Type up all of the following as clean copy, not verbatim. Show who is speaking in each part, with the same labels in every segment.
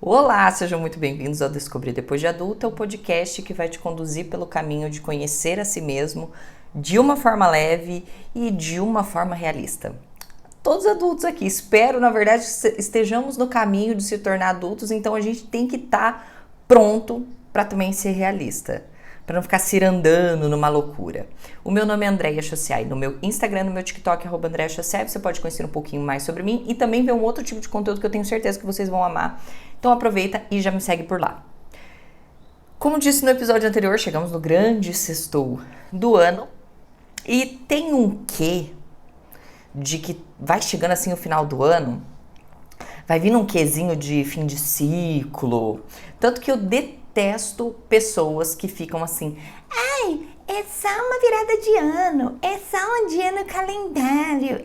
Speaker 1: Olá, sejam muito bem-vindos ao Descobrir Depois de Adulta, o podcast que vai te conduzir pelo caminho de conhecer a si mesmo de uma forma leve e de uma forma realista. Todos adultos aqui, espero, na verdade, que estejamos no caminho de se tornar adultos, então a gente tem que estar pronto para também ser realista, para não ficar cirandando numa loucura. O meu nome é Andréia Chauciai, no meu Instagram, no meu TikTok, @Andréia Chauciai, você pode conhecer um pouquinho mais sobre mim e também ver um outro tipo de conteúdo que eu tenho certeza que vocês vão amar. Então aproveita e já me segue por lá. Como disse no episódio anterior, chegamos no grande sextou do ano e tem um quê de que vai chegando assim o final do ano, vai vindo um quezinho de fim de ciclo, tanto que eu detesto pessoas que ficam assim, ai, é só uma virada de ano, é só um dia no calendário,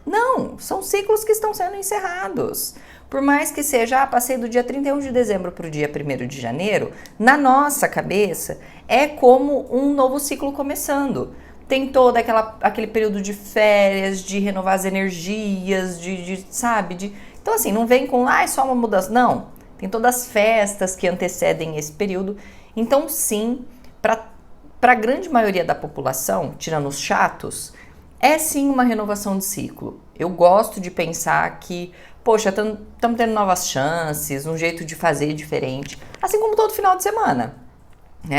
Speaker 1: Não, são ciclos que estão sendo encerrados. Por mais que seja, passei do dia 31 de dezembro para o dia 1º de janeiro, na nossa cabeça é como um novo ciclo começando. Tem todo aquele período de férias, de renovar as energias, sabe? Então assim, não vem com, é só uma mudança. Não, tem todas as festas que antecedem esse período. Então sim, para a grande maioria da população, tirando os chatos, é sim uma renovação de ciclo. Eu gosto de pensar que, poxa, estamos tendo novas chances, um jeito de fazer diferente, assim como todo final de semana.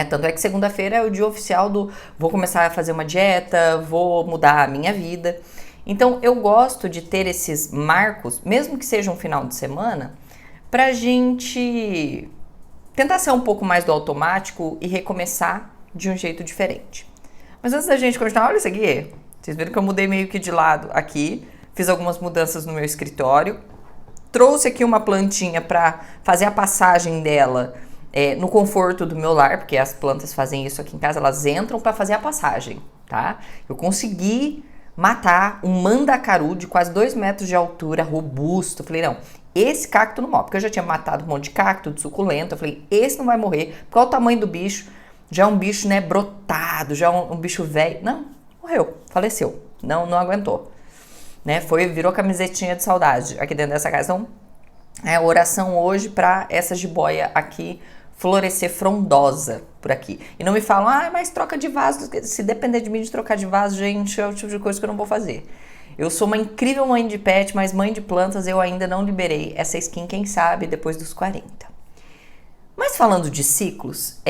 Speaker 1: Tanto é que segunda-feira é o dia oficial do vou começar a fazer uma dieta, vou mudar a minha vida. Então eu gosto de ter esses marcos, mesmo que seja um final de semana, pra gente tentar ser um pouco mais do automático e recomeçar de um jeito diferente. Mas antes da gente continuar, olha isso aqui. Vocês viram que eu mudei meio que de lado aqui, fiz algumas mudanças no meu escritório, trouxe aqui uma plantinha pra fazer a passagem dela no conforto do meu lar, porque as plantas fazem isso aqui em casa, elas entram para fazer a passagem, tá? Eu consegui matar um mandacaru de quase 2 metros de altura, robusto. Eu falei, não, esse cacto não morre, porque eu já tinha matado um monte de cacto, de suculento. Eu falei, esse não vai morrer, qual é o tamanho do bicho? Já é um bicho, brotado, já é um bicho velho. Não, morreu, faleceu, não aguentou. Virou camisetinha de saudade aqui dentro dessa casa. Então, oração hoje para essa jiboia aqui florescer frondosa por aqui. E não me falam, mas troca de vaso. Se depender de mim de trocar de vaso, gente, é o tipo de coisa que eu não vou fazer. Eu sou uma incrível mãe de pet, mas mãe de plantas eu ainda não liberei essa skin, quem sabe, depois dos 40. Mas falando de ciclos,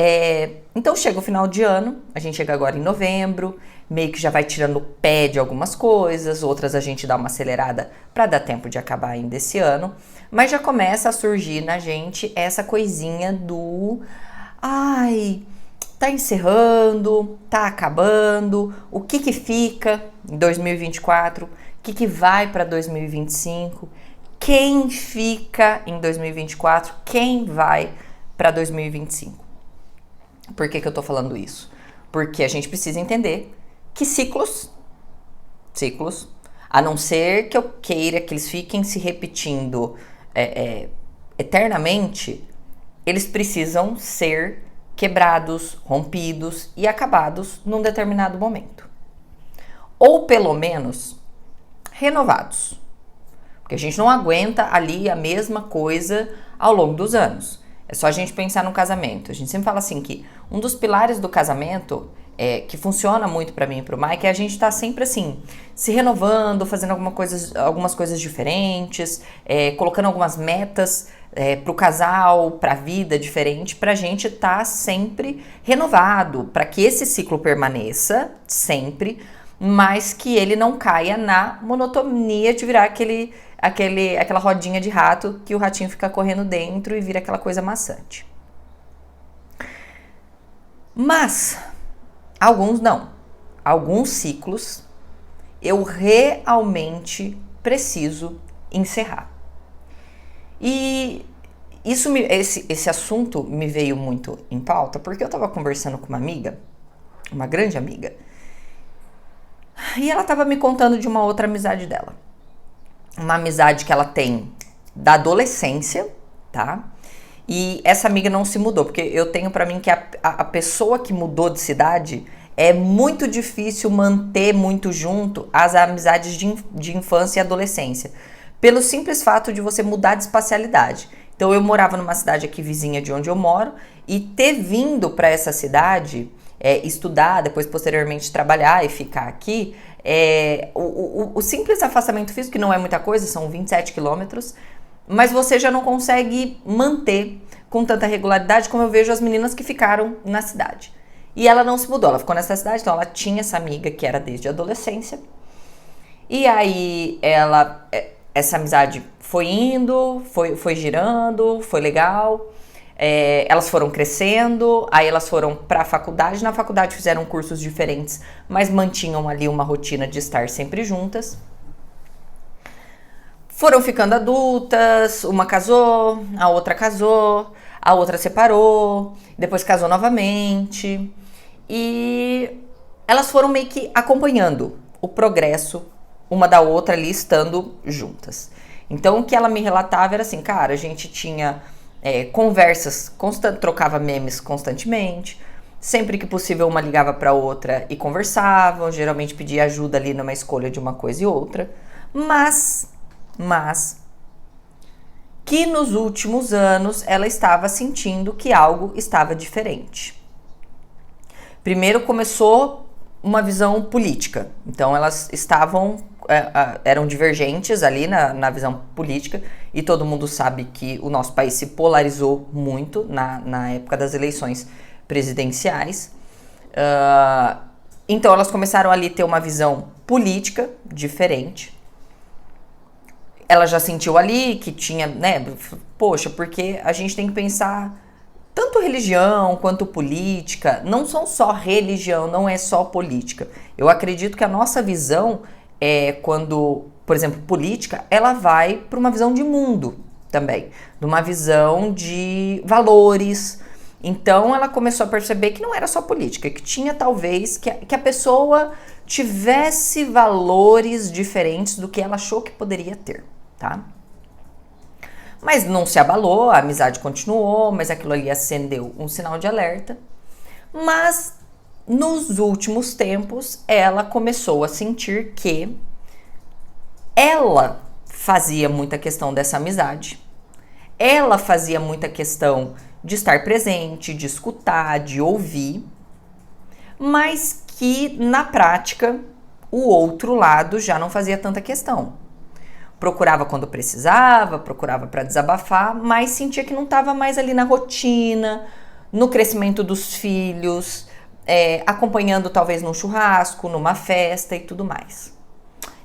Speaker 1: então chega o final de ano, a gente chega agora em novembro, meio que já vai tirando o pé de algumas coisas, outras a gente dá uma acelerada para dar tempo de acabar ainda esse ano, mas já começa a surgir na gente essa coisinha do, tá encerrando, tá acabando, o que fica em 2024, o que vai para 2025, quem fica em 2024, quem vai para 2025. Por que eu tô falando isso? Porque a gente precisa entender que ciclos, a não ser que eu queira que eles fiquem se repetindo eternamente, eles precisam ser quebrados, rompidos e acabados num determinado momento. Ou pelo menos renovados. Porque a gente não aguenta ali a mesma coisa ao longo dos anos. É só a gente pensar no casamento. A gente sempre fala assim que um dos pilares do casamento, que funciona muito pra mim e pro Mike, é a gente tá sempre assim, se renovando, fazendo algumas coisas diferentes, colocando algumas metas pro casal, pra vida diferente, pra gente tá sempre renovado, pra que esse ciclo permaneça sempre, mas que ele não caia na monotonia de virar aquela rodinha de rato que o ratinho fica correndo dentro e vira aquela coisa maçante. Mas alguns não. Alguns ciclos eu realmente preciso encerrar. E esse assunto me veio muito em pauta porque eu estava conversando com uma amiga, uma grande amiga, e ela estava me contando de uma outra amizade dela. Uma amizade que ela tem da adolescência, tá? E essa amiga não se mudou, porque eu tenho pra mim que a pessoa que mudou de cidade é muito difícil manter muito junto as amizades de infância e adolescência. Pelo simples fato de você mudar de espacialidade. Então eu morava numa cidade aqui vizinha de onde eu moro, e ter vindo para essa cidade, estudar, depois posteriormente trabalhar e ficar aqui, o simples afastamento físico, que não é muita coisa, são 27 quilômetros, mas você já não consegue manter com tanta regularidade como eu vejo as meninas que ficaram na cidade. E ela não se mudou, ela ficou nessa cidade, então ela tinha essa amiga que era desde a adolescência. E aí essa amizade foi indo, foi girando, foi legal. Elas foram crescendo, aí elas foram para a faculdade. Na faculdade fizeram cursos diferentes, mas mantinham ali uma rotina de estar sempre juntas. Foram ficando adultas, uma casou, a outra separou, depois casou novamente. E elas foram meio que acompanhando o progresso uma da outra ali, estando juntas. Então o que ela me relatava era assim, cara, a gente tinha conversas constantes, trocava memes constantemente, sempre que possível uma ligava para outra e conversavam, geralmente pedia ajuda ali numa escolha de uma coisa e outra, mas que nos últimos anos ela estava sentindo que algo estava diferente. Primeiro começou uma visão política, então elas eram divergentes ali na visão política, e todo mundo sabe que o nosso país se polarizou muito na época das eleições presidenciais. Então elas começaram ali a ter uma visão política diferente. Ela já sentiu ali que tinha, poxa, porque a gente tem que pensar tanto religião quanto política, não são só religião, não é só política. Eu acredito que a nossa visão quando, por exemplo, política, ela vai para uma visão de mundo também, de uma visão de valores. Então ela começou a perceber que não era só política, que tinha talvez que a pessoa tivesse valores diferentes do que ela achou que poderia ter, tá? Mas não se abalou, a amizade continuou, mas aquilo ali acendeu um sinal de alerta. Mas nos últimos tempos, ela começou a sentir que ela fazia muita questão dessa amizade. Ela fazia muita questão de estar presente, de escutar, de ouvir, mas que na prática o outro lado já não fazia tanta questão. Procurava quando precisava, procurava para desabafar, mas sentia que não estava mais ali na rotina, no crescimento dos filhos, acompanhando talvez num churrasco, numa festa e tudo mais.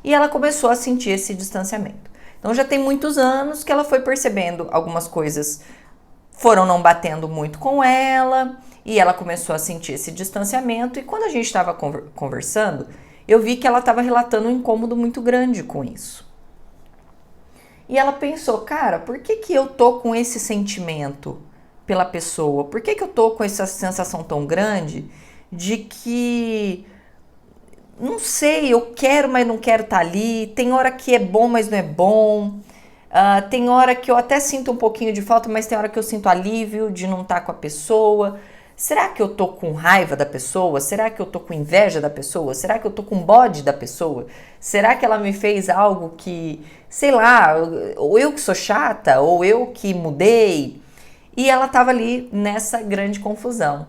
Speaker 1: E ela começou a sentir esse distanciamento. Então já tem muitos anos que ela foi percebendo algumas coisas foram não batendo muito com ela, e ela começou a sentir esse distanciamento. E quando a gente estava conversando, eu vi que ela estava relatando um incômodo muito grande com isso. E ela pensou, cara, por que eu tô com esse sentimento pela pessoa? Por que eu tô com essa sensação tão grande de que, não sei, eu quero, mas não quero estar ali. Tem hora que é bom, mas não é bom. Tem hora que eu até sinto um pouquinho de falta, mas tem hora que eu sinto alívio de não estar com a pessoa. Será que eu tô com raiva da pessoa? Será que eu tô com inveja da pessoa? Será que eu tô com bode da pessoa? Será que ela me fez algo que, sei lá, ou eu que sou chata, ou eu que mudei? E ela tava ali nessa grande confusão.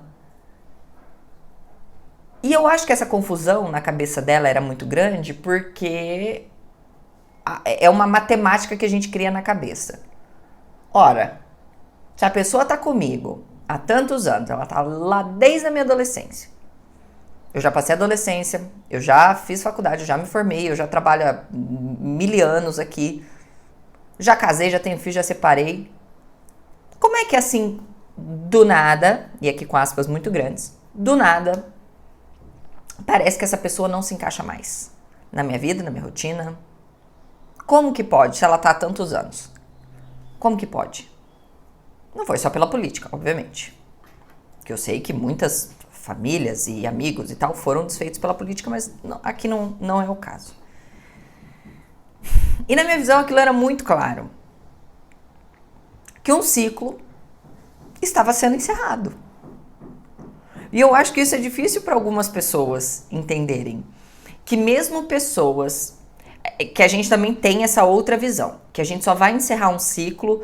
Speaker 1: E eu acho que essa confusão na cabeça dela era muito grande porque é uma matemática que a gente cria na cabeça. Ora, se a pessoa tá comigo há tantos anos, ela tá lá desde a minha adolescência. Eu já passei a adolescência, eu já fiz faculdade, eu já me formei, eu já trabalho há 1000 anos aqui. Já casei, já tenho filho, já separei. Como é que assim, do nada, e aqui com aspas muito grandes, do nada, parece que essa pessoa não se encaixa mais na minha vida, na minha rotina? Como que pode, se ela tá há tantos anos? Como que pode? Não foi só pela política, obviamente. Que eu sei que muitas famílias e amigos e tal foram desfeitos pela política, mas aqui não é o caso. E na minha visão aquilo era muito claro. Que um ciclo estava sendo encerrado. E eu acho que isso é difícil para algumas pessoas entenderem. Que mesmo pessoas que a gente também tem essa outra visão, que a gente só vai encerrar um ciclo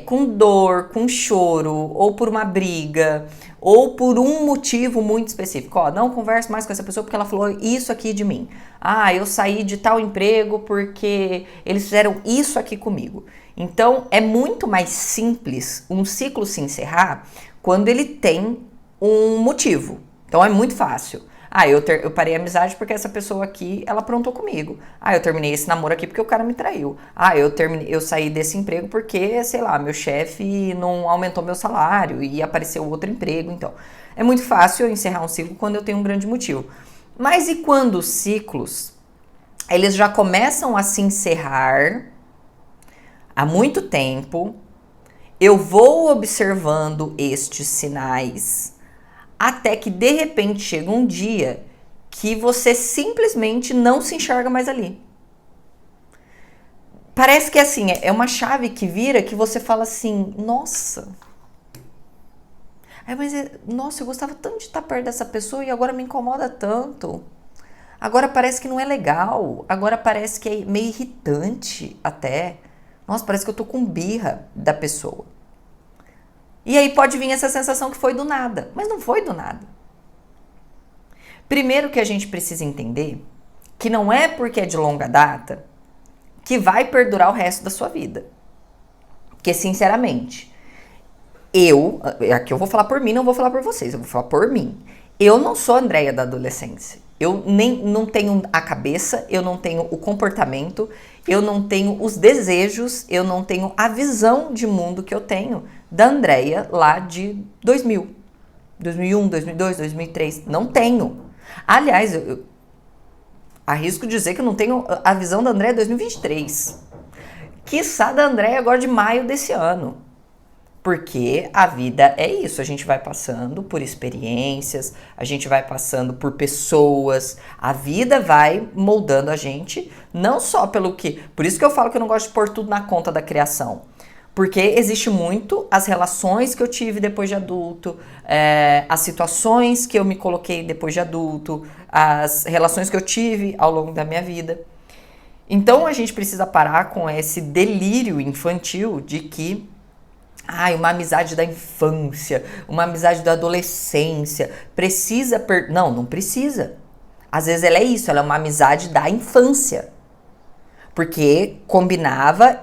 Speaker 1: com dor, com choro, ou por uma briga, ou por um motivo muito específico. Ó, não converso mais com essa pessoa porque ela falou isso aqui de mim. Ah, eu saí de tal emprego porque eles fizeram isso aqui comigo. Então, é muito mais simples um ciclo se encerrar quando ele tem um motivo. Então, é muito fácil. Ah, eu parei a amizade porque essa pessoa aqui, ela aprontou comigo. Ah, eu terminei esse namoro aqui porque o cara me traiu. Ah, eu saí desse emprego porque, sei lá, meu chefe não aumentou meu salário e apareceu outro emprego. Então, é muito fácil eu encerrar um ciclo quando eu tenho um grande motivo. Mas e quando os ciclos, eles já começam a se encerrar há muito tempo, eu vou observando estes sinais até que de repente chega um dia que você simplesmente não se enxerga mais ali. Parece que assim, é uma chave que vira que você fala assim, nossa. Nossa, eu gostava tanto de estar perto dessa pessoa e agora me incomoda tanto. Agora parece que não é legal. Agora parece que é meio irritante até. Nossa, parece que eu tô com birra da pessoa. E aí pode vir essa sensação que foi do nada, mas não foi do nada. Primeiro que a gente precisa entender que não é porque é de longa data que vai perdurar o resto da sua vida. Porque, sinceramente, aqui eu vou falar por mim, não vou falar por vocês, eu vou falar por mim. Eu não sou a Andréia da adolescência. Eu não tenho a cabeça, eu não tenho o comportamento, eu não tenho os desejos, eu não tenho a visão de mundo que eu tenho da Andréia lá de 2000, 2001, 2002, 2003. Não tenho. Aliás, eu arrisco dizer que eu não tenho a visão da Andréia 2023. Quiçá da Andréia agora de maio desse ano. Porque a vida é isso, a gente vai passando por experiências, a gente vai passando por pessoas, a vida vai moldando a gente, não só pelo que... Por isso que eu falo que eu não gosto de pôr tudo na conta da criação. Porque existe muito as relações que eu tive depois de adulto, as situações que eu me coloquei depois de adulto, as relações que eu tive ao longo da minha vida. Então a gente precisa parar com esse delírio infantil de que uma amizade da infância, uma amizade da adolescência, precisa... Não precisa. Às vezes ela é isso, ela é uma amizade da infância. Porque combinava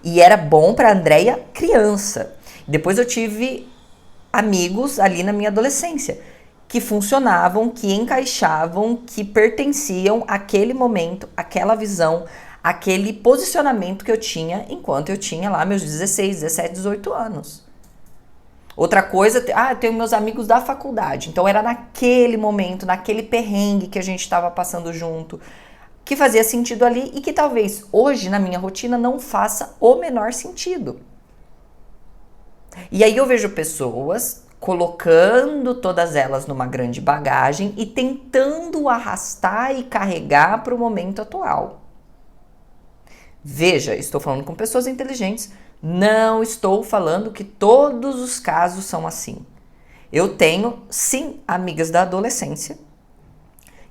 Speaker 1: e era bom pra Andréia criança. Depois eu tive amigos ali na minha adolescência que funcionavam, que encaixavam, que pertenciam àquele momento, àquela visão, aquele posicionamento que eu tinha enquanto eu tinha lá meus 16, 17, 18 anos. Outra coisa, eu tenho meus amigos da faculdade. Então era naquele momento, naquele perrengue que a gente estava passando junto, que fazia sentido ali e que talvez hoje na minha rotina não faça o menor sentido. E aí eu vejo pessoas colocando todas elas numa grande bagagem e tentando arrastar e carregar para o momento atual. Veja, estou falando com pessoas inteligentes, não estou falando que todos os casos são assim. Eu tenho, sim, amigas da adolescência,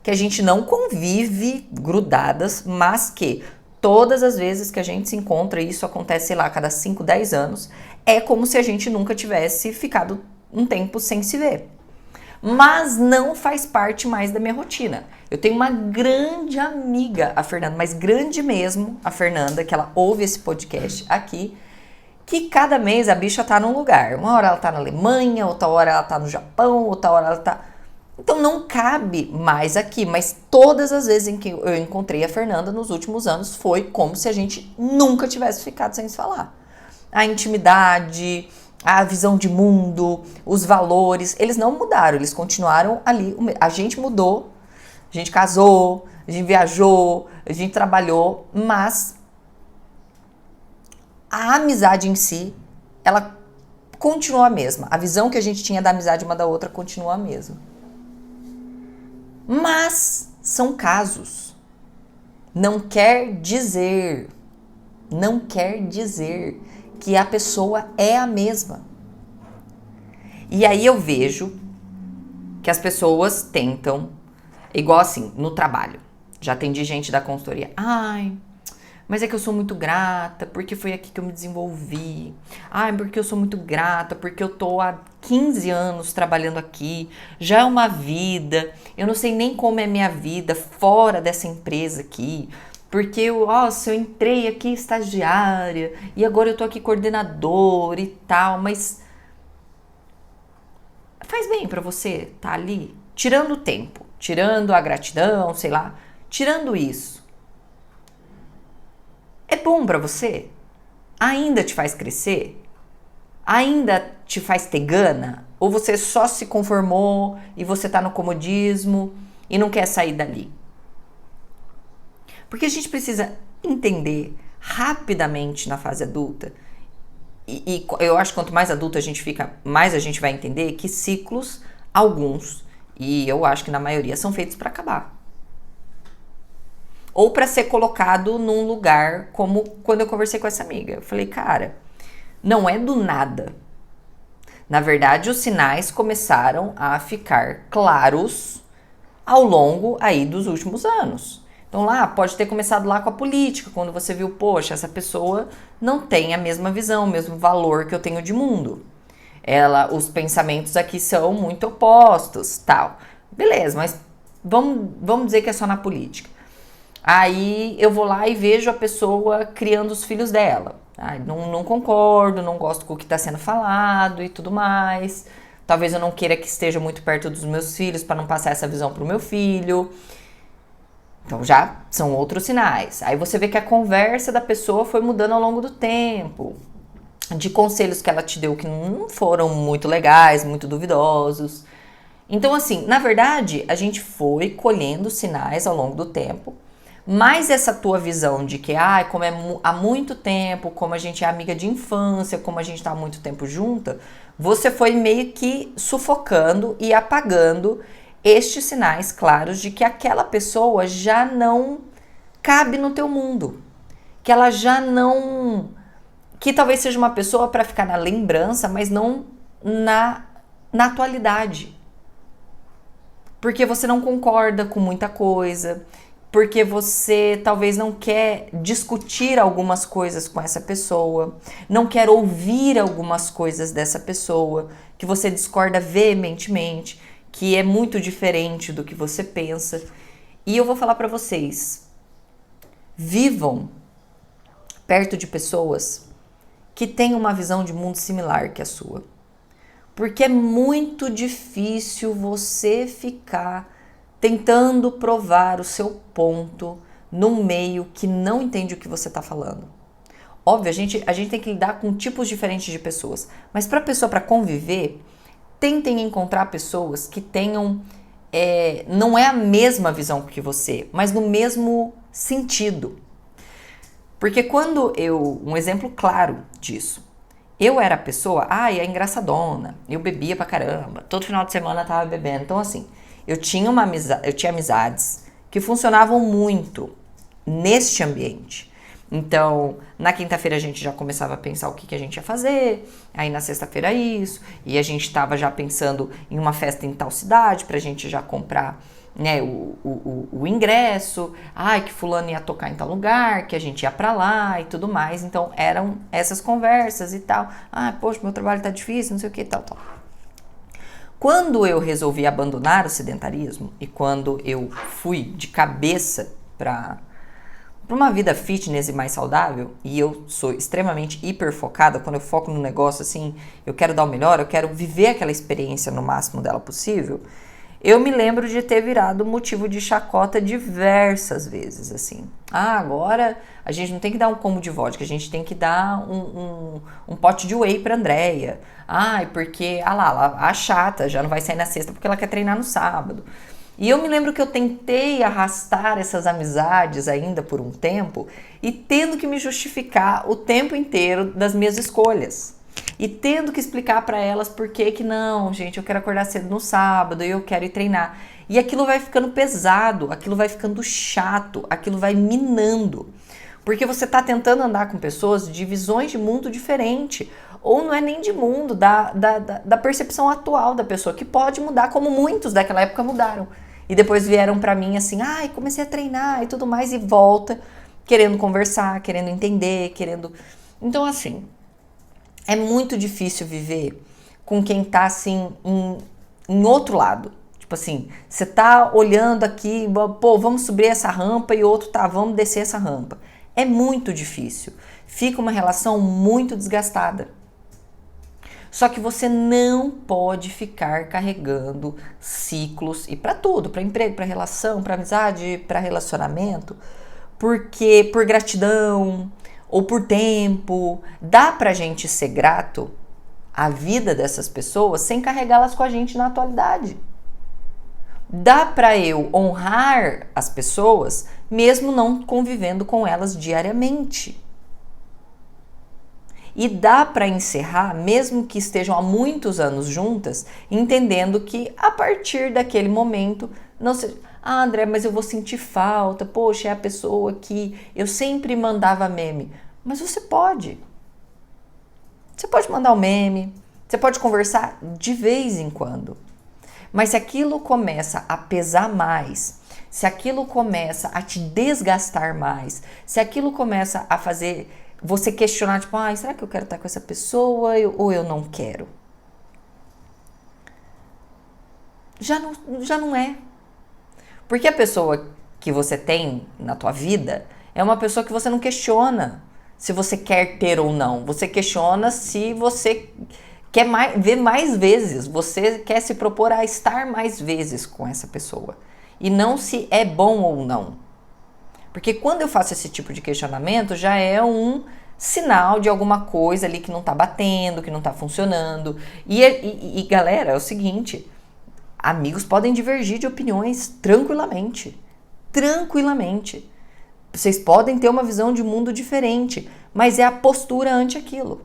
Speaker 1: que a gente não convive grudadas, mas que todas as vezes que a gente se encontra, e isso acontece, sei lá, a cada 5, 10 anos, é como se a gente nunca tivesse ficado um tempo sem se ver. Mas não faz parte mais da minha rotina. Eu tenho uma grande amiga, a Fernanda, mas grande mesmo, a Fernanda, que ela ouve esse podcast aqui, que cada mês a bicha tá num lugar. Uma hora ela tá na Alemanha, outra hora ela tá no Japão, outra hora ela tá... Então não cabe mais aqui, mas todas as vezes em que eu encontrei a Fernanda nos últimos anos foi como se a gente nunca tivesse ficado sem se falar. A intimidade, a visão de mundo, os valores, eles não mudaram, eles continuaram ali. A gente mudou, a gente casou, a gente viajou, a gente trabalhou, mas a amizade em si, ela continuou a mesma. A visão que a gente tinha da amizade uma da outra continua a mesma. Mas são casos. Não quer dizer que a pessoa é a mesma. E aí eu vejo que as pessoas tentam, igual assim, no trabalho. Já atendi gente da consultoria. Ai, mas é que eu sou muito grata, porque foi aqui que eu me desenvolvi. Ai, porque eu sou muito grata, porque eu tô há 15 anos trabalhando aqui. Já é uma vida. Eu não sei nem como é minha vida fora dessa empresa aqui. Porque eu entrei aqui estagiária e agora eu tô aqui coordenador e tal, mas faz bem pra você tá ali? Tirando o tempo, tirando a gratidão, sei lá, tirando isso. É bom pra você? Ainda te faz crescer? Ainda te faz ter gana? Ou você só se conformou e você tá no comodismo e não quer sair dali? Porque a gente precisa entender rapidamente na fase adulta, e eu acho que quanto mais adulto a gente fica, mais a gente vai entender que ciclos, alguns, e eu acho que na maioria, são feitos para acabar. Ou para ser colocado num lugar, como quando eu conversei com essa amiga. Eu falei, cara, não é do nada. Na verdade, os sinais começaram a ficar claros ao longo aí dos últimos anos. Então lá, pode ter começado lá com a política, quando você viu, poxa, essa pessoa não tem a mesma visão, o mesmo valor que eu tenho de mundo. Os pensamentos aqui são muito opostos, tal. Beleza, mas vamos dizer que é só na política. Aí eu vou lá e vejo a pessoa criando os filhos dela. Não concordo, não gosto com o que está sendo falado e tudo mais. Talvez eu não queira que esteja muito perto dos meus filhos para não passar essa visão para o meu filho. Então já são outros sinais. Aí você vê que a conversa da pessoa foi mudando ao longo do tempo. De conselhos que ela te deu que não foram muito legais, muito duvidosos. Então assim, na verdade, a gente foi colhendo sinais ao longo do tempo. Mas essa tua visão de que, como é há muito tempo, como a gente é amiga de infância, como a gente tá há muito tempo junta, você foi meio que sufocando e apagando estes sinais claros de que aquela pessoa já não cabe no teu mundo. Que ela já não... Que talvez seja uma pessoa para ficar na lembrança, mas não na atualidade. Porque você não concorda com muita coisa, porque você talvez não quer discutir algumas coisas com essa pessoa, não quer ouvir algumas coisas dessa pessoa, que você discorda veementemente, que é muito diferente do que você pensa. E eu vou falar para vocês, vivam perto de pessoas que têm uma visão de mundo similar que a sua. Porque é muito difícil você ficar tentando provar o seu ponto num meio que não entende o que você está falando. Óbvio, a gente tem que lidar com tipos diferentes de pessoas, mas para conviver, tentem encontrar pessoas que tenham, não é a mesma visão que você, mas no mesmo sentido. Porque um exemplo claro disso, eu era a pessoa, é engraçadona, eu bebia pra caramba, todo final de semana eu tava bebendo, então assim, eu tinha amizades que funcionavam muito neste ambiente. Então, na quinta-feira a gente já começava a pensar o que a gente ia fazer, aí na sexta-feira isso, e a gente estava já pensando em uma festa em tal cidade pra gente já comprar, né, o ingresso, que fulano ia tocar em tal lugar, que a gente ia pra lá e tudo mais. Então, eram essas conversas e tal. Poxa, meu trabalho tá difícil, não sei o que, tal. Quando eu resolvi abandonar o sedentarismo e quando eu fui de cabeça para uma vida fitness e mais saudável, e eu sou extremamente hiper focada, quando eu foco no negócio assim, eu quero dar o melhor, eu quero viver aquela experiência no máximo dela possível, eu me lembro de ter virado motivo de chacota diversas vezes, assim. Agora a gente não tem que dar um combo de vodka, a gente tem que dar um pote de whey pra Andréia. Porque, a chata já não vai sair na sexta porque ela quer treinar no sábado. E eu me lembro que eu tentei arrastar essas amizades ainda por um tempo e tendo que me justificar o tempo inteiro das minhas escolhas. E tendo que explicar para elas por que não, gente, eu quero acordar cedo no sábado e eu quero ir treinar. E aquilo vai ficando pesado, aquilo vai ficando chato, aquilo vai minando. Porque você tá tentando andar com pessoas de visões de mundo diferente. Ou não é nem de mundo, da percepção atual da pessoa, que pode mudar como muitos daquela época mudaram. E depois vieram pra mim assim, ai, comecei a treinar e tudo mais, e volta querendo conversar, querendo entender, querendo... Então, assim, é muito difícil viver com quem tá, assim, em outro lado. Tipo assim, você tá olhando aqui, pô, vamos subir essa rampa, e outro tá, vamos descer essa rampa. É muito difícil. Fica uma relação muito desgastada. Só que você não pode ficar carregando ciclos, e para tudo, para emprego, para relação, para amizade, para relacionamento, porque por gratidão ou por tempo, dá pra gente ser grato à vida dessas pessoas sem carregá-las com a gente na atualidade. Dá pra eu honrar as pessoas mesmo não convivendo com elas diariamente. E dá para encerrar, mesmo que estejam há muitos anos juntas, entendendo que a partir daquele momento, não se... Ah, André, mas eu vou sentir falta. Poxa, é a pessoa que eu sempre mandava meme. Mas você pode. Você pode mandar um meme, você pode conversar de vez em quando. Mas se aquilo começa a pesar mais, se aquilo começa a te desgastar mais, se aquilo começa a fazer você questionar, tipo, ah, será que eu quero estar com essa pessoa ou eu não quero? Já não é. Porque a pessoa que você tem na tua vida é uma pessoa que você não questiona se você quer ter ou não. Você questiona se você quer ver mais vezes, você quer se propor a estar mais vezes com essa pessoa. E não se é bom ou não. Porque quando eu faço esse tipo de questionamento, já é um sinal de alguma coisa ali que não tá batendo, que não tá funcionando. E galera, é o seguinte, amigos podem divergir de opiniões tranquilamente. Tranquilamente. Vocês podem ter uma visão de mundo diferente, mas é a postura ante aquilo.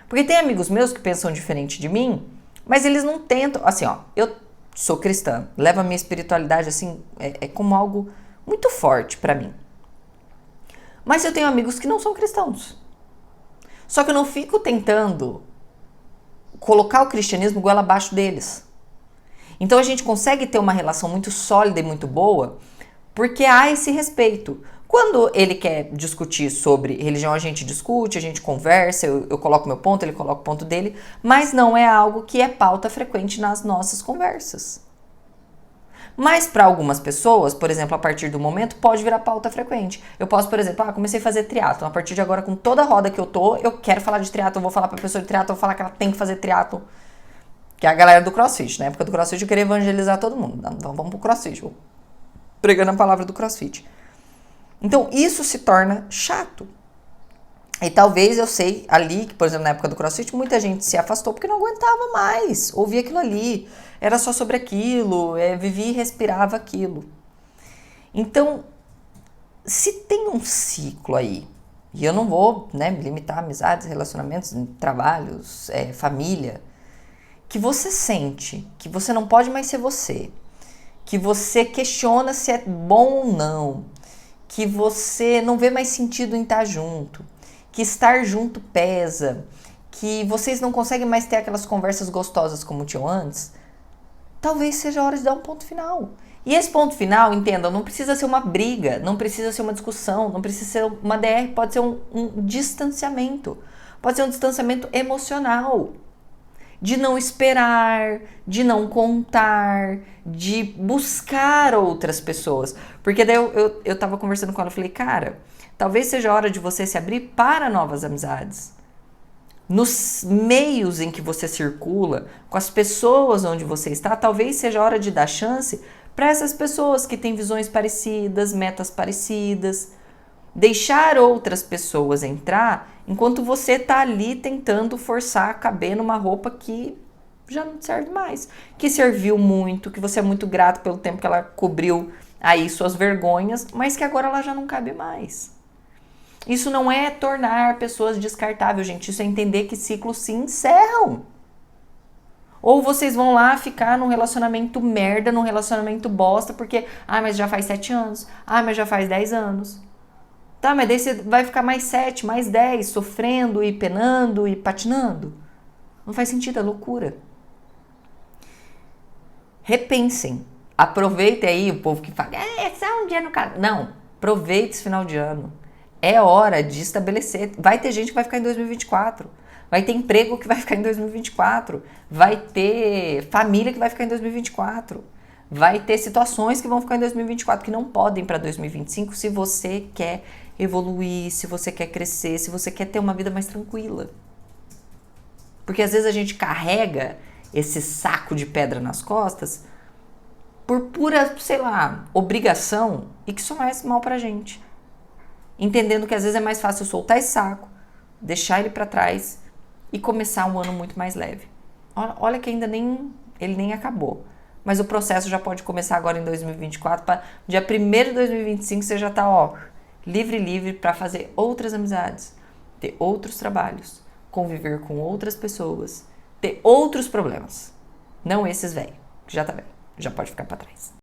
Speaker 1: Porque tem amigos meus que pensam diferente de mim, mas eles não tentam, assim, ó, eu sou cristã, levo a minha espiritualidade assim, é como algo muito forte pra mim. Mas eu tenho amigos que não são cristãos. Só que eu não fico tentando colocar o cristianismo goela abaixo deles. Então a gente consegue ter uma relação muito sólida e muito boa porque há esse respeito. Quando ele quer discutir sobre religião, a gente discute, a gente conversa, eu coloco meu ponto, ele coloca o ponto dele, mas não é algo que é pauta frequente nas nossas conversas. Mas para algumas pessoas, por exemplo, a partir do momento, pode virar pauta frequente. Eu posso, por exemplo, comecei a fazer triatlon. A partir de agora, com toda a roda que eu tô, eu quero falar de triatlon, eu vou falar pra pessoa de triatlon, eu vou falar que ela tem que fazer triatlon. Que é a galera do CrossFit. Na época do CrossFit eu queria evangelizar todo mundo. Então vamos pro CrossFit, vou pregando a palavra do CrossFit. Então isso se torna chato. E talvez eu sei ali, que por exemplo na época do CrossFit, muita gente se afastou porque não aguentava mais ouvir aquilo ali. Era só sobre aquilo, vivia e respirava aquilo. Então, se tem um ciclo aí, e eu não vou me limitar a amizades, relacionamentos, trabalhos, família, que você sente que você não pode mais ser você, que você questiona se é bom ou não, que você não vê mais sentido em estar junto, que estar junto pesa, que vocês não conseguem mais ter aquelas conversas gostosas como tinham antes, talvez seja a hora de dar um ponto final. E esse ponto final, entendam, não precisa ser uma briga, não precisa ser uma discussão, não precisa ser uma DR, pode ser um distanciamento. Pode ser um distanciamento emocional. De não esperar, de não contar, de buscar outras pessoas. Porque daí eu tava conversando com ela e falei, cara, talvez seja a hora de você se abrir para novas amizades. Nos meios em que você circula, com as pessoas onde você está, talvez seja a hora de dar chance para essas pessoas que têm visões parecidas, metas parecidas. Deixar outras pessoas entrar enquanto você está ali tentando forçar a caber numa roupa que já não serve mais. Que serviu muito, que você é muito grato pelo tempo que ela cobriu aí suas vergonhas, mas que agora ela já não cabe mais. Isso não é tornar pessoas descartáveis, gente. Isso é entender que ciclos se encerram. Ou vocês vão lá ficar num relacionamento merda, num relacionamento bosta, porque, mas já faz 7 anos. Mas já faz 10 anos. Tá, mas daí você vai ficar mais 7, mais 10, sofrendo e penando e patinando. Não faz sentido, é loucura. Repensem Aproveita aí o povo que fala, é só um dia no caso. Não, aproveita esse final de ano. É hora de estabelecer. Vai ter gente que vai ficar em 2024. Vai ter emprego que vai ficar em 2024. Vai ter família que vai ficar em 2024. Vai ter situações que vão ficar em 2024 que não podem para 2025 se você quer evoluir, se você quer crescer, se você quer ter uma vida mais tranquila. Porque às vezes a gente carrega esse saco de pedra nas costas por pura, sei lá, obrigação e que só faz mal pra gente. Entendendo que às vezes é mais fácil soltar esse saco, deixar ele pra trás e começar um ano muito mais leve. Olha que ainda ele nem acabou. Mas o processo já pode começar agora em 2024, para dia 1º de 2025 você já tá, livre para fazer outras amizades, ter outros trabalhos, conviver com outras pessoas, ter outros problemas. Não esses velhos, que já tá velho, já pode ficar para trás.